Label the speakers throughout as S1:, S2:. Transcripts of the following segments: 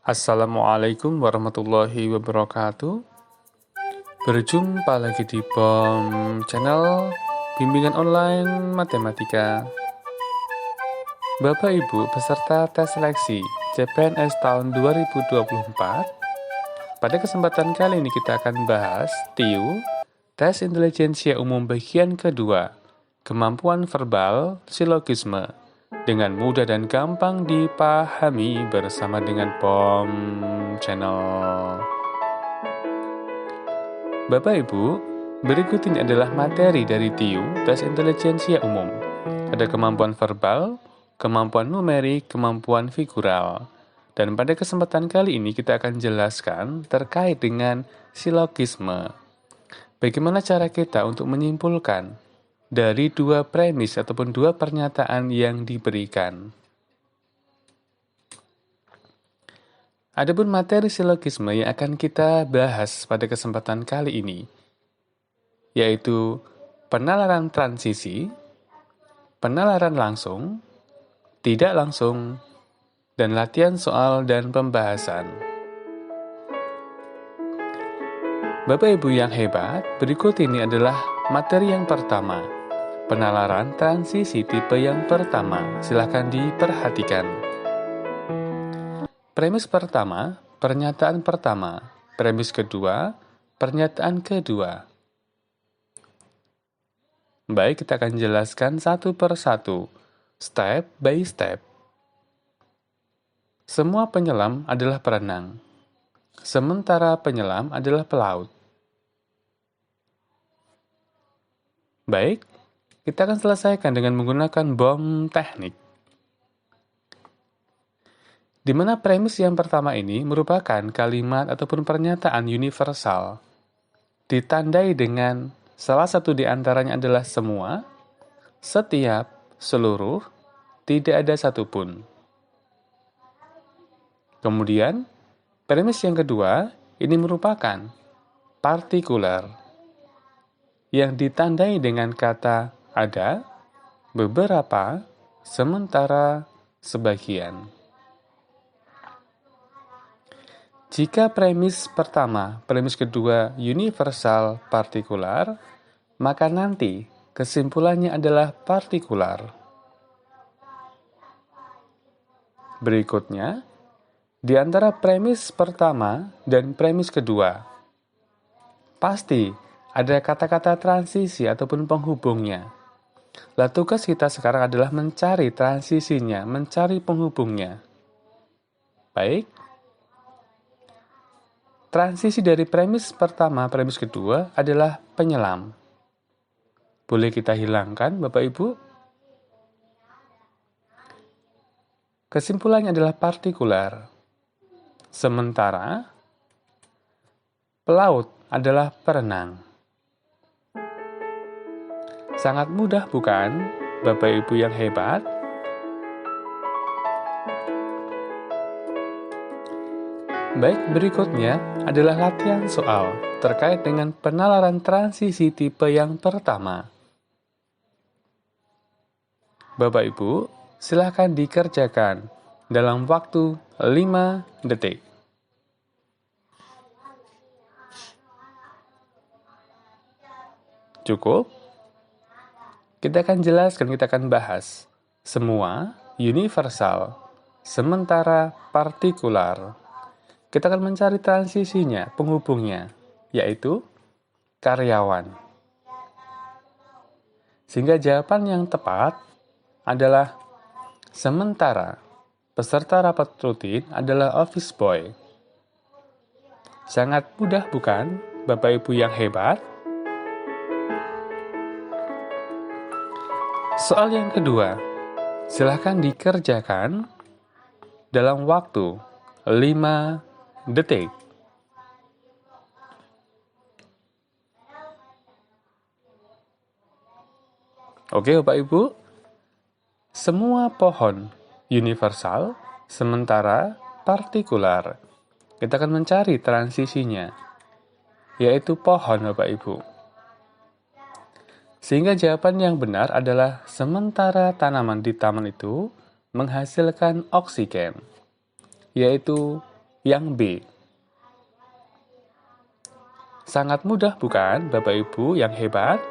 S1: Assalamualaikum warahmatullahi wabarakatuh. Berjumpa lagi di BOM Channel Bimbingan Online Matematika. Bapak Ibu peserta tes seleksi CPNS tahun 2024. Pada kesempatan kali ini kita akan bahas TIU, Tes Intelijensia Umum bagian kedua, kemampuan verbal silogisme, dengan mudah dan gampang dipahami bersama dengan BOM Channel. Bapak Ibu, berikut ini adalah materi dari TIU, Tes Intelijensia Umum. Ada kemampuan verbal, kemampuan numerik, kemampuan figural. Dan pada kesempatan kali ini kita akan jelaskan terkait dengan silogisme. Bagaimana cara kita untuk menyimpulkan dari dua premis ataupun dua pernyataan yang diberikan. Adapun materi silogisme yang akan kita bahas pada kesempatan kali ini, yaitu penalaran transisi, penalaran langsung, tidak langsung, dan latihan soal dan pembahasan. Bapak Ibu yang hebat, berikut ini adalah materi yang pertama, penalaran transisi tipe yang pertama. Silakan diperhatikan. Premis pertama, pernyataan pertama. Premis kedua, pernyataan kedua. Baik, kita akan jelaskan satu per satu, step by step. Semua penyelam adalah perenang, sementara penyelam adalah pelaut. Baik, kita akan selesaikan dengan menggunakan BOM teknik, di mana premis yang pertama ini merupakan kalimat ataupun pernyataan universal, ditandai dengan salah satu di antaranya adalah semua, setiap, seluruh, tidak ada satupun. Kemudian, premis yang kedua ini merupakan partikular, yang ditandai dengan kata ada, beberapa, sementara, sebagian. Jika premis pertama, premis kedua universal partikular, maka nanti kesimpulannya adalah partikular. Berikutnya, di antara premis pertama dan premis kedua, pasti ada kata-kata transisi ataupun penghubungnya. Lah tugas kita sekarang adalah mencari transisinya, mencari penghubungnya. Baik. Transisi dari premis pertama, premis kedua adalah penyelam. Boleh kita hilangkan, Bapak Ibu? Kesimpulannya adalah partikular. Sementara pelaut adalah perenang. Sangat mudah bukan, Bapak Ibu yang hebat? Baik, berikutnya adalah latihan soal terkait dengan penalaran transisi tipe yang pertama. Bapak Ibu, silakan dikerjakan dalam waktu 5 detik. Cukup? Kita akan jelaskan, kita akan bahas semua universal, sementara partikular. Kita akan mencari transisinya, penghubungnya, yaitu karyawan. Sehingga jawaban yang tepat adalah sementara peserta rapat rutin adalah office boy. Sangat mudah bukan, Bapak Ibu yang hebat? Soal yang kedua, silakan dikerjakan dalam waktu 5 detik. Oke, Bapak Ibu. Semua pohon universal, sementara partikular. Kita akan mencari transisinya, yaitu pohon, Bapak Ibu. Sehingga jawaban yang benar adalah sementara tanaman di taman itu menghasilkan oksigen, yaitu yang B. Sangat mudah bukan, Bapak Ibu yang hebat?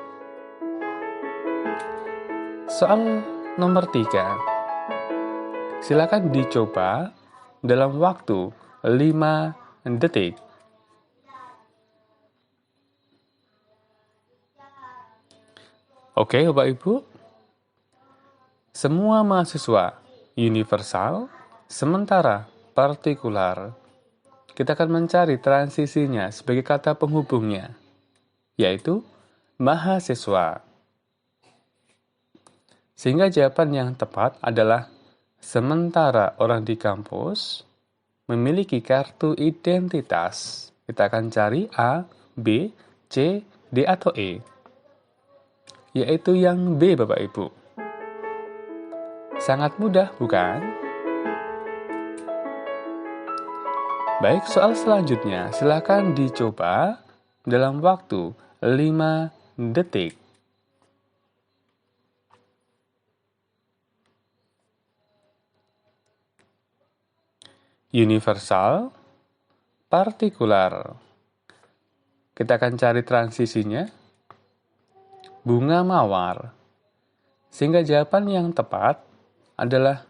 S1: Soal nomor 3. Silakan dicoba dalam waktu 5 detik. Oke, Bapak Ibu. Semua mahasiswa universal, sementara partikular. Kita akan mencari transisinya sebagai kata penghubungnya, yaitu mahasiswa. Sehingga jawaban yang tepat adalah sementara orang di kampus memiliki kartu identitas. Kita akan cari A, B, C, D, atau E. Yaitu yang B, Bapak Ibu. Sangat mudah, bukan? Baik, soal selanjutnya silakan dicoba dalam waktu 5 detik. Universal, partikular. Kita akan cari transisinya. Bunga mawar. Sehingga jawaban yang tepat adalah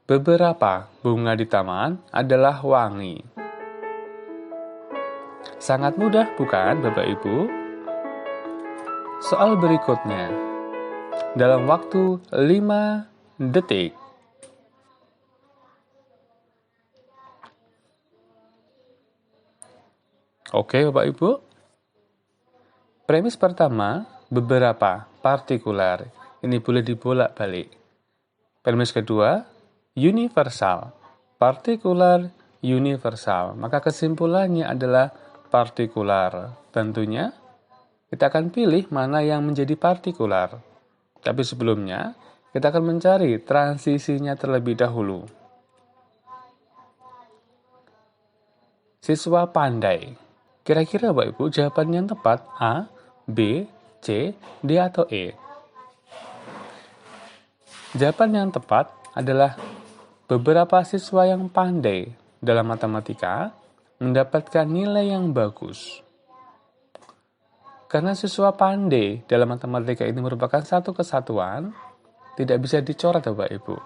S1: beberapa bunga di taman adalah wangi. Sangat mudah bukan, Bapak Ibu? Soal berikutnya. Dalam waktu 5 detik. Oke, Bapak Ibu. Premis pertama, beberapa, partikular. Ini boleh dibolak-balik. Premis kedua, universal. Partikular, universal. Maka kesimpulannya adalah partikular. Tentunya, kita akan pilih mana yang menjadi partikular. Tapi sebelumnya, kita akan mencari transisinya terlebih dahulu. Siswa pandai. Kira-kira Bapak Ibu jawaban yang tepat A, B, C, D, atau E? Jawaban yang tepat adalah beberapa siswa yang pandai dalam matematika mendapatkan nilai yang bagus. Karena siswa pandai dalam matematika ini merupakan satu kesatuan, tidak bisa dicoret Bapak Ibu.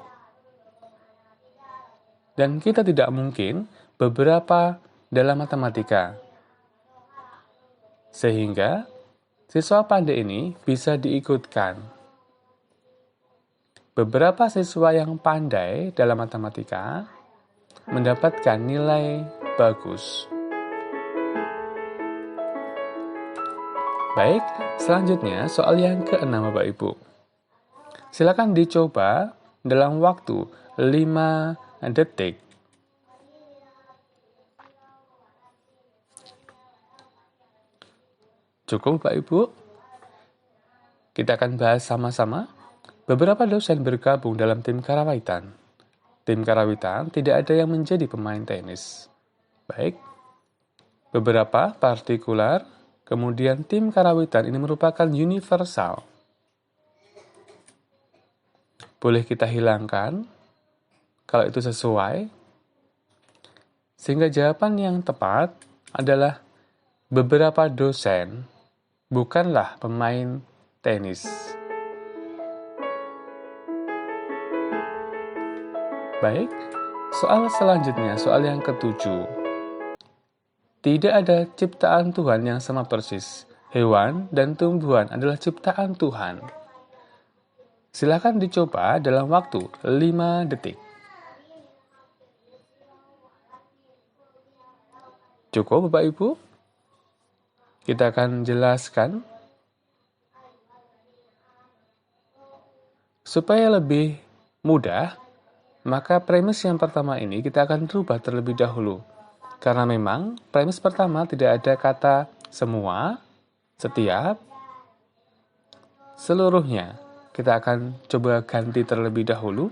S1: Dan kita tidak mungkin beberapa dalam matematika. Sehingga siswa pandai ini bisa diikutkan. Beberapa siswa yang pandai dalam matematika mendapatkan nilai bagus. Baik, selanjutnya soal yang ke-6 Bapak Ibu. Silakan dicoba dalam waktu 5 detik. Cukup Bapak Ibu? Kita akan bahas sama-sama. Beberapa dosen bergabung dalam tim karawitan. Tim karawitan tidak ada yang menjadi pemain tenis. Baik. Beberapa partikular, kemudian tim karawitan ini merupakan universal. Boleh kita hilangkan kalau itu sesuai. Sehingga jawaban yang tepat adalah beberapa dosen bukanlah pemain tenis. Baik, soal selanjutnya, soal yang ke-7. Tidak ada ciptaan Tuhan yang sama persis. Hewan dan tumbuhan adalah ciptaan Tuhan. Silakan dicoba dalam waktu 5 detik. Cukup Bapak Ibu? Kita akan jelaskan supaya lebih mudah, maka premis yang pertama ini kita akan rubah terlebih dahulu. Karena memang premis pertama tidak ada kata semua, setiap, seluruhnya. Kita akan coba ganti terlebih dahulu.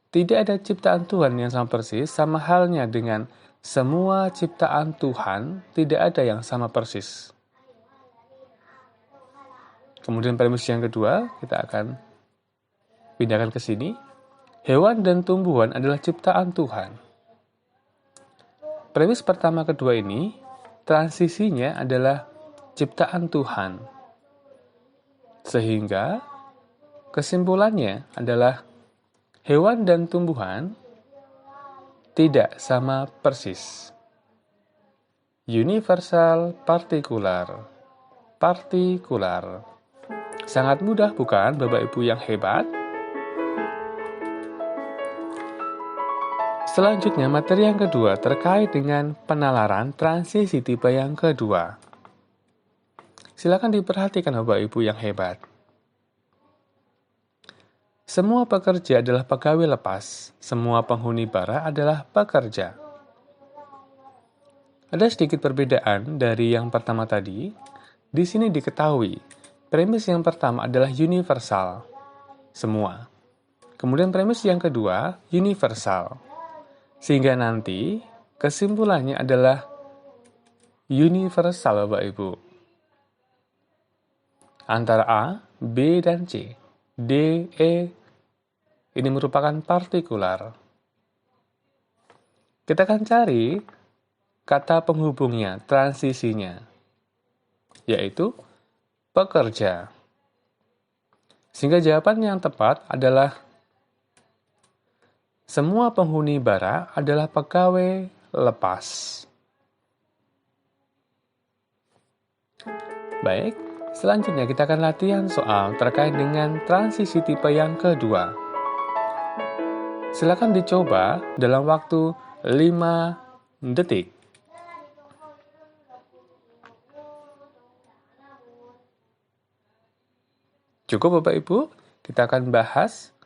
S1: Tidak ada ciptaan Tuhan yang sama persis, sama halnya dengan semua ciptaan Tuhan tidak ada yang sama persis. Kemudian premis yang kedua, kita akan pindahkan ke sini. Hewan dan tumbuhan adalah ciptaan Tuhan. Premis pertama kedua ini, transisinya adalah ciptaan Tuhan. Sehingga kesimpulannya adalah hewan dan tumbuhan tidak sama persis. Universal, partikular. Partikular. Sangat mudah bukan, Bapak Ibu yang hebat? Selanjutnya, materi yang kedua terkait dengan penalaran transisi tipe yang kedua. Silakan diperhatikan Bapak Ibu yang hebat. Semua pekerja adalah pegawai lepas. Semua penghuni bara adalah pekerja. Ada sedikit perbedaan dari yang pertama tadi. Di sini diketahui, premis yang pertama adalah universal, semua. Kemudian premis yang kedua, universal. Sehingga nanti kesimpulannya adalah universal, Bapak Ibu. Antara A, B, dan C. D, E, ini merupakan partikular. Kita akan cari kata penghubungnya, transisinya, yaitu pekerja. Sehingga jawaban yang tepat adalah semua penghuni bara adalah pegawai lepas. Baik, selanjutnya kita akan latihan soal terkait dengan transisi tipe yang kedua. Silakan dicoba dalam waktu 5 detik. Cukup Bapak Ibu, kita akan bahas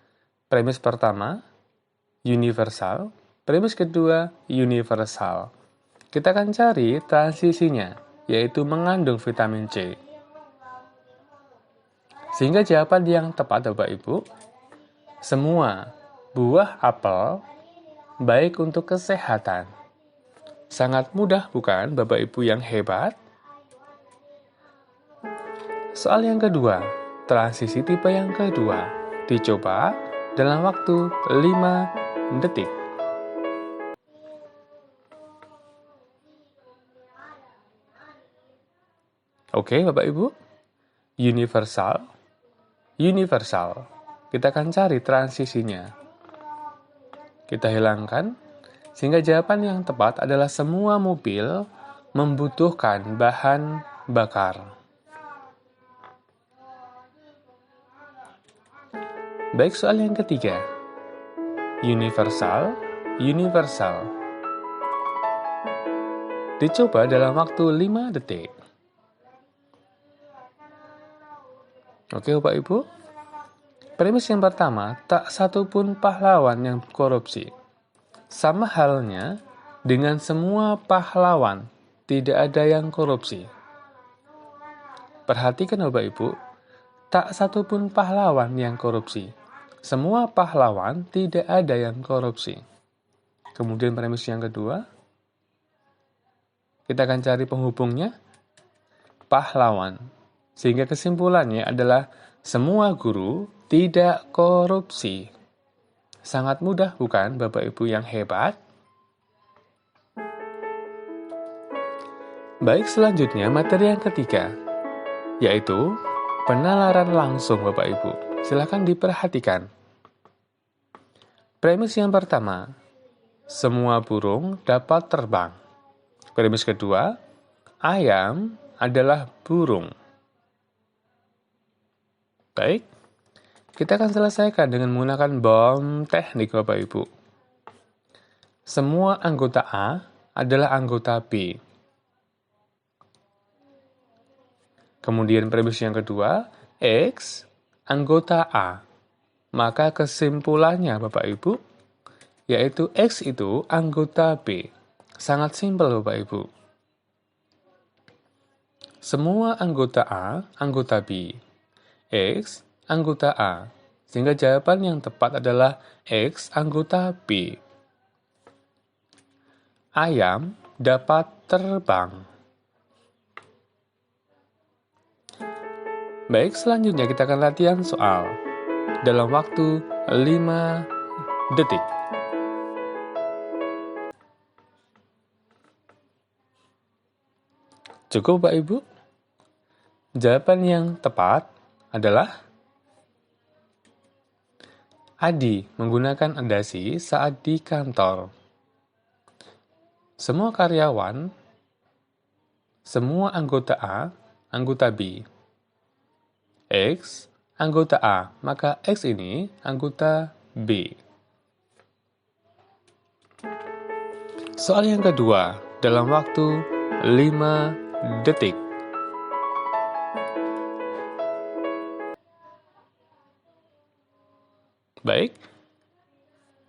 S1: premis pertama, universal, premis kedua, universal. Kita akan cari transisinya, yaitu mengandung vitamin C. Sehingga jawaban yang tepat Bapak Ibu, semua buah apel baik untuk kesehatan. Sangat mudah bukan Bapak Ibu yang hebat? Soal yang kedua, transisi tipe yang kedua. Dicoba dalam waktu 5 detik. Oke, Bapak Ibu. Universal. Universal. Kita akan cari transisinya. Kita hilangkan, sehingga jawaban yang tepat adalah semua mobil membutuhkan bahan bakar. Baik, soal yang ketiga. Universal, universal. Dicoba dalam waktu 5 detik. Oke, Bapak Ibu. Premis yang pertama, tak satu pun pahlawan yang korupsi. Sama halnya dengan semua pahlawan, tidak ada yang korupsi. Perhatikan Bapak Ibu, tak satu pun pahlawan yang korupsi. Semua pahlawan, tidak ada yang korupsi. Kemudian premis yang kedua, kita akan cari penghubungnya, pahlawan. Sehingga kesimpulannya adalah semua guru tidak korupsi. Sangat mudah bukan Bapak Ibu yang hebat? Baik, selanjutnya materi yang ketiga, yaitu penalaran langsung Bapak Ibu. Silakan diperhatikan. Premis yang pertama, semua burung dapat terbang. Premis kedua, ayam adalah burung. Baik, kita akan selesaikan dengan menggunakan bom teknik Bapak Ibu. Semua anggota A adalah anggota B. Kemudian premis yang kedua, X anggota A. Maka kesimpulannya Bapak Ibu, yaitu X itu anggota B. Sangat simpel Bapak Ibu. Semua anggota A, anggota B. X, anggota A. Sehingga jawaban yang tepat adalah X, anggota B. Ayam dapat terbang. Baik, selanjutnya kita akan latihan soal dalam waktu 5 detik. Cukup, Bapak Ibu? Jawaban yang tepat adalah Adi menggunakan dasi saat di kantor. Semua karyawan, semua anggota A, anggota B. X, anggota A, maka X ini anggota B. Soal yang kedua, dalam waktu 5 detik. Baik,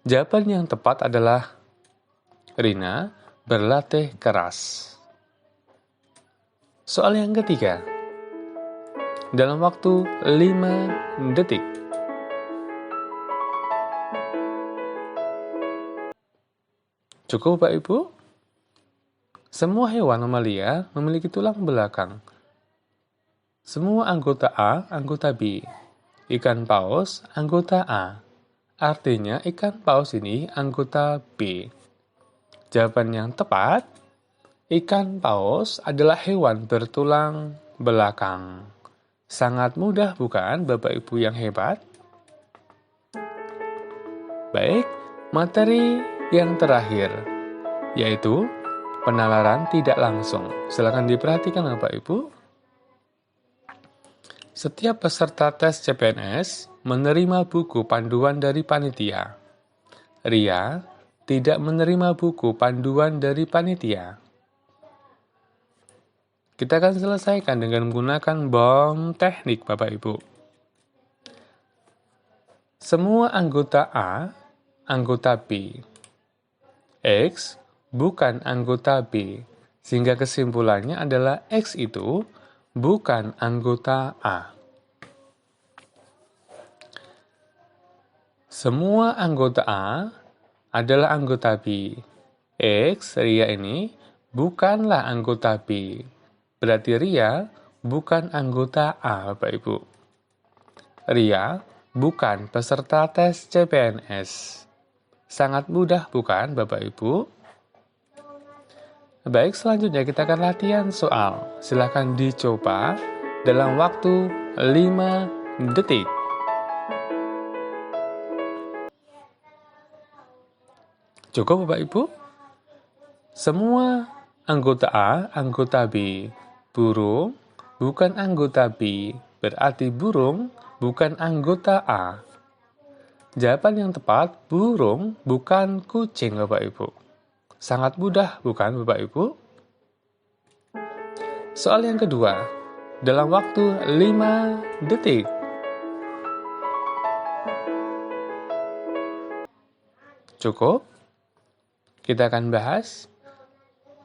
S1: jawaban yang tepat adalah Rina berlatih keras. Soal yang ketiga, dalam waktu 5 detik. Cukup, Bapak Ibu? Semua hewan mamalia memiliki tulang belakang. Semua anggota A, anggota B. Ikan paus, anggota A. Artinya ikan paus ini anggota B. Jawaban yang tepat, ikan paus adalah hewan bertulang belakang. Sangat mudah bukan, Bapak Ibu yang hebat? Baik, materi yang terakhir, yaitu penalaran tidak langsung. Silakan diperhatikan Bapak Ibu. Setiap peserta tes CPNS menerima buku panduan dari panitia. Ria tidak menerima buku panduan dari panitia. Kita akan selesaikan dengan menggunakan bom teknik, Bapak Ibu. Semua anggota A, anggota B. X bukan anggota B, sehingga kesimpulannya adalah X itu bukan anggota A. Semua anggota A adalah anggota B. X, Ria ini, bukanlah anggota B. Berarti Ria bukan anggota A, Bapak Ibu. Ria bukan peserta tes CPNS. Sangat mudah bukan, Bapak Ibu? Baik, selanjutnya kita akan latihan soal. Silakan dicoba dalam waktu 5 detik. Cukup, Bapak Ibu? Semua anggota A, anggota B. Burung bukan anggota B, berarti burung bukan anggota A. Jawaban yang tepat, burung bukan kucing, Bapak Ibu. Sangat mudah, bukan Bapak Ibu? Soal yang kedua, dalam waktu 5 detik. Cukup? Kita akan bahas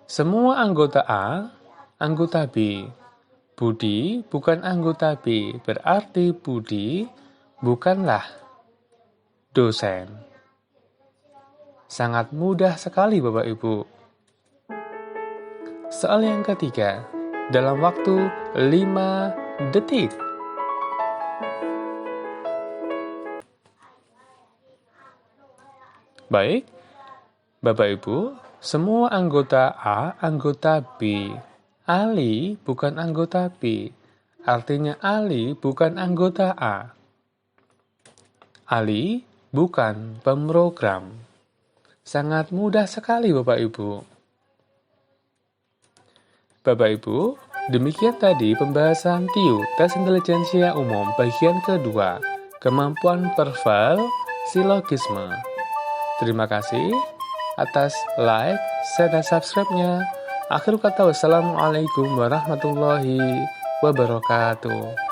S1: semua anggota A, anggota B. Budi bukan anggota B, berarti Budi bukanlah dosen. Sangat mudah sekali Bapak Ibu. Soal yang ketiga, dalam waktu 5 detik. Baik, Bapak Ibu, semua anggota A, anggota B. Ali bukan anggota B, artinya Ali bukan anggota A. Ali bukan pemrogram. Sangat mudah sekali Bapak Ibu. Bapak Ibu, demikian tadi pembahasan TIU, Tes Intelijensia Umum, bagian kedua, kemampuan verbal, silogisme. Terima kasih atas like, share, dan subscribe-nya. Akhir kata, wassalamualaikum warahmatullahi wabarakatuh.